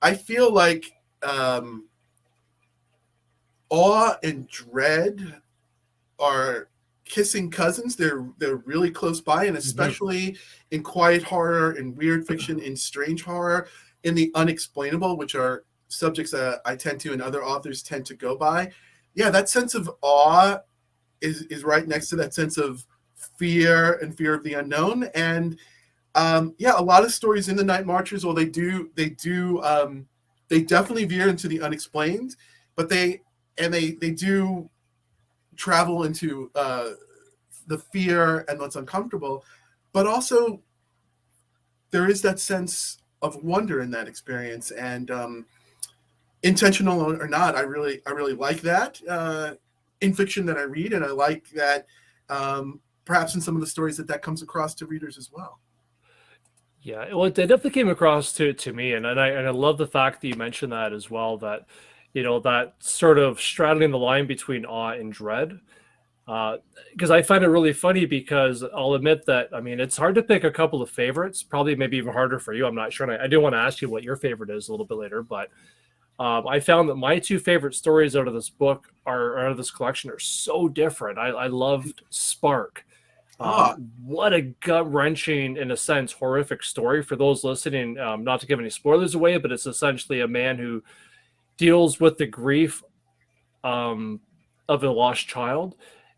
I feel like awe and dread are kissing cousins. They're really close by, and Hmm. especially in quiet horror, in weird fiction, in strange horror, in the unexplainable, which are subjects that I tend to and other authors tend to go by. Yeah, that sense of awe is right next to that sense of fear and fear of the unknown. And yeah, a lot of stories in the Night Marchers, well, they definitely veer into the unexplained, but they do travel into the fear and what's uncomfortable, but also there is that sense of wonder in that experience. And intentional or not, I really like that in fiction that I read, and I like that perhaps in some of the stories that comes across to readers as well. Yeah, well, it definitely came across to me, and I love the fact that you mentioned that as well. That that sort of straddling the line between awe and dread. Because I find it really funny because I'll admit that I mean it's hard to pick a couple of favorites. Probably maybe even harder for you. I'm not sure. And I do want to ask you what your favorite is a little bit later, but I found that my two favorite stories out of this book are out of this collection are so different. I loved Spark. Ah, What a gut wrenching, in a sense, horrific story for those listening. Not to give any spoilers away, but it's essentially a man who deals with the grief um, of a lost child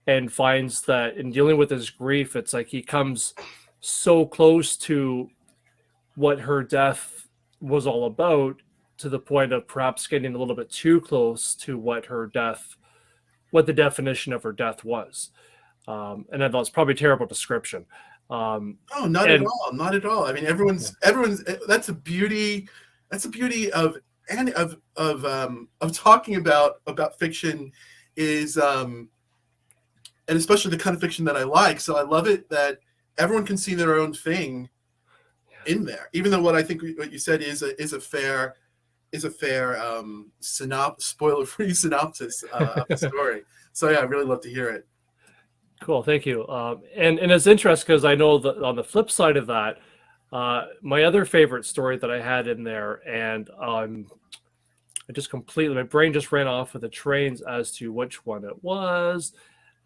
and finds that in dealing with his grief, it's like he comes so close to what her death was all about to the point of perhaps getting a little bit too close to what the definition of her death was. And I thought it's probably a terrible description. Um, oh, not at and all, not at all. I mean, everyone's that's a beauty. That's a beauty of and of talking about fiction is and especially the kind of fiction that I like. So I love it that everyone can see their own thing in there, even though what I think what you said is a fair spoiler free synopsis of the story. So yeah, I really love to hear it. cool, thank you. And it's interesting because I know that on the flip side of that, my other favorite story that I had in there, and I just completely my brain just ran off of the trains as to which one it was.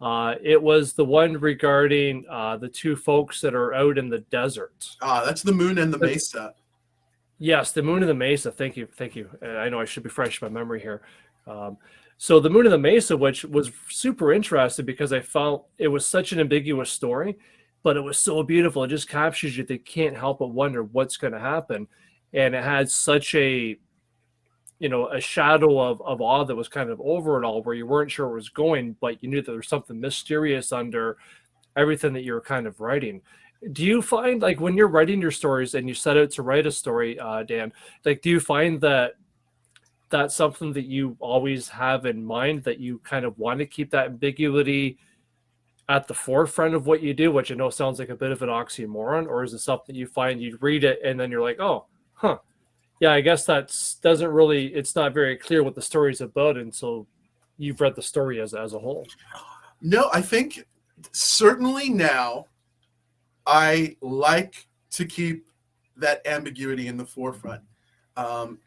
It was the one regarding the two folks that are out in the desert. That's the Moon and the Mesa. Yes, the Moon and the Mesa. Thank you, thank you. I know I should be fresh in my memory here. Um, so the Moon and the Mesa, which was super interesting because I felt it was such an ambiguous story, but it was so beautiful. It just captures you. They can't help but wonder what's going to happen, and it had such a shadow of awe that was kind of over it all, where you weren't sure where it was going, but you knew that there was something mysterious under everything that you were kind of writing. Do you find like when you're writing your stories and you set out to write a story, Dan, like do you find that that's something that you always have in mind that you kind of want to keep that ambiguity at the forefront of what you do, which I know sounds like a bit of an oxymoron, or is it something you find you read it and then you're like, oh, huh, yeah, I guess that's doesn't really it's not very clear what the story is about until you've read the story as a whole. No, I think certainly now I like to keep that ambiguity in the forefront. Um,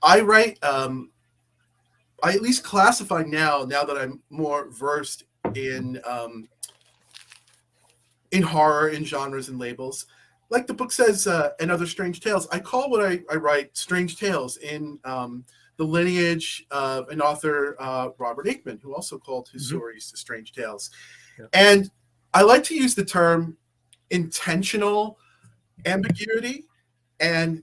I write. I at least classify now that I'm more versed in horror, in genres and labels. Like the book says, and other strange tales. I call what I write strange tales in the lineage of an author, Robert Aikman, who also called his Mm-hmm. stories strange tales. Yeah. And I like to use the term intentional ambiguity. And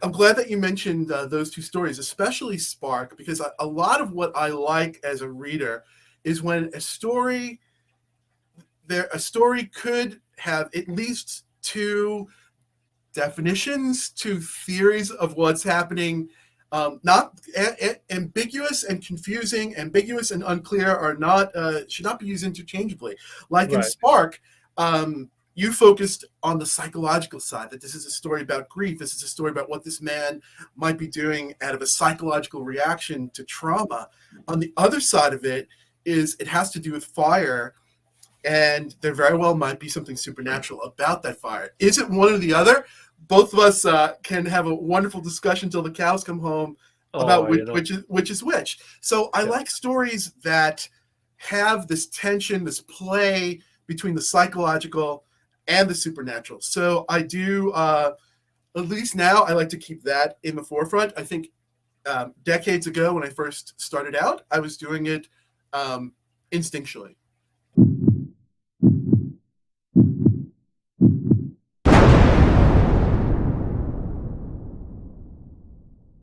I'm glad that you mentioned those two stories, especially Spark, because a lot of what I like as a reader is when a story could have at least two definitions, two theories of what's happening. Not ambiguous and confusing, ambiguous and unclear are not should not be used interchangeably. Like in Right. Spark, you focused on the psychological side, that this is a story about grief. This is a story about what this man might be doing out of a psychological reaction to trauma. On the other side of it is it has to do with fire, and there very well might be something supernatural about that fire. Is it one or the other? both of us can have a wonderful discussion till the cows come home about Oh, you know, which is which. So I yeah. like stories that have this tension, this play between the psychological and the supernatural. So I do, at least now, I like to keep that in the forefront. I think decades ago when I first started out, I was doing it instinctually.